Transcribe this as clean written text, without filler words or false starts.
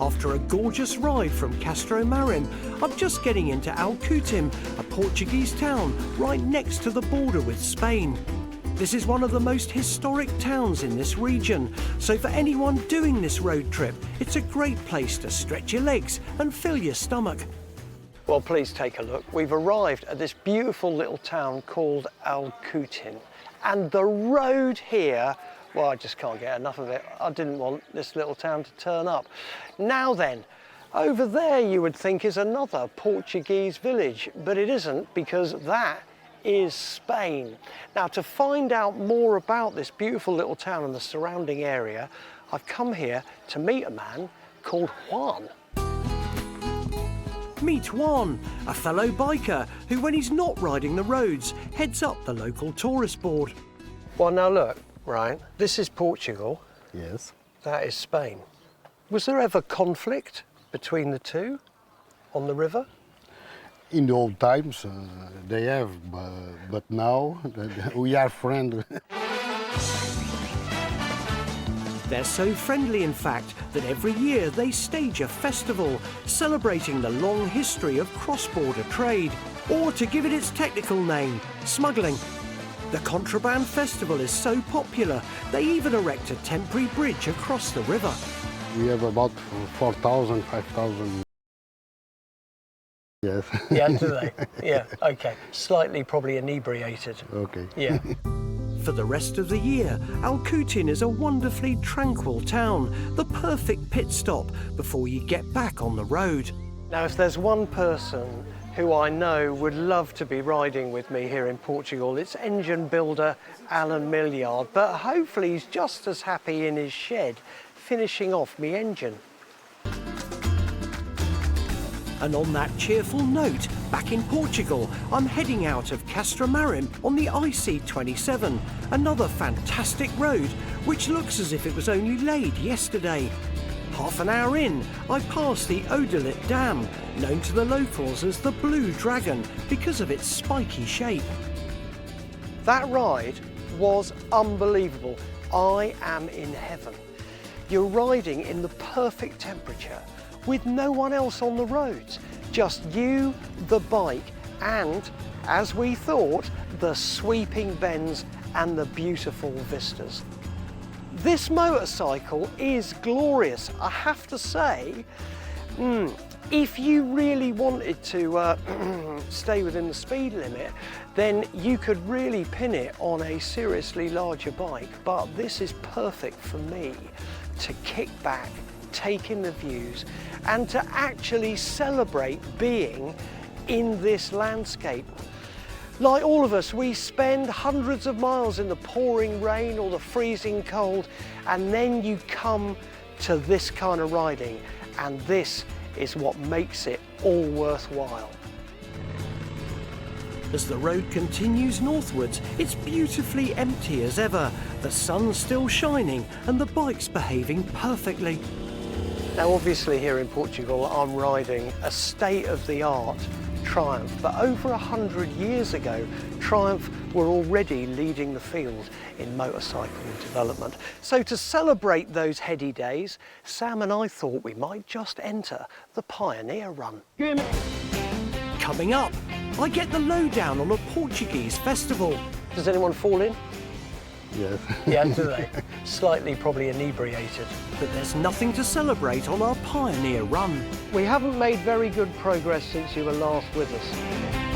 After a gorgeous ride from Castro Marim, I'm just getting into Alcoutim, a Portuguese town right next to the border with Spain. This is one of the most historic towns in this region, so for anyone doing this road trip, it's a great place to stretch your legs and fill your stomach. Well, please take a look. We've arrived at this beautiful little town called Alcoutim, and the road here, well, I just can't get enough of it. I didn't want this little town to turn up. Now then, over there you would think is another Portuguese village, but it isn't, because that is Spain. Now, to find out more about this beautiful little town and the surrounding area, I've come here to meet a man called Juan. Meet Juan, a fellow biker who, when he's not riding the roads, heads up the local tourist board. Well, now look, right, this is Portugal. Yes. That is Spain. Was there ever conflict between the two on the river? In the old times, they have, but now we are friends. They're so friendly, in fact, that every year they stage a festival celebrating the long history of cross-border trade, or to give it its technical name, smuggling. The Contraband Festival is so popular, they even erect a temporary bridge across the river. We have about 4,000, 5,000. Yes. Yeah, do they? Yeah, okay. Slightly probably inebriated. Okay. Yeah. For the rest of the year, Alcoutim is a wonderfully tranquil town, the perfect pit stop before you get back on the road. Now, if there's one person who I know would love to be riding with me here in Portugal, it's engine builder Alan Millyard, but hopefully he's just as happy in his shed finishing off me engine. And on that cheerful note, back in Portugal, I'm heading out of Castro Marim on the IC27, another fantastic road which looks as if it was only laid yesterday. Half an hour in, I pass the Odelit Dam, known to the locals as the Blue Dragon because of its spiky shape. That ride was unbelievable. I am in heaven. You're riding in the perfect temperature, with no one else on the roads, just you, the bike, and, as we thought, the sweeping bends and the beautiful vistas. This motorcycle is glorious, I have to say. If you really wanted to stay within the speed limit, then you could really pin it on a seriously larger bike, but this is perfect for me to kick back, take in the views, and to actually celebrate being in this landscape. Like all of us, we spend hundreds of miles in the pouring rain or the freezing cold, and then you come to this kind of riding, and this is what makes it all worthwhile. As the road continues northwards, it's beautifully empty as ever. The sun's still shining and the bike's behaving perfectly. Now, obviously here in Portugal, I'm riding a state-of-the-art Triumph, but over 100 years ago, Triumph were already leading the field in motorcycle development. So to celebrate those heady days, Sam and I thought we might just enter the Pioneer Run. Coming up, I get the lowdown on a Portuguese festival. Does anyone fall in? Yes. Yeah, do they? Slightly probably inebriated. But there's nothing to celebrate on our Pioneer Run. We haven't made very good progress since you were last with us.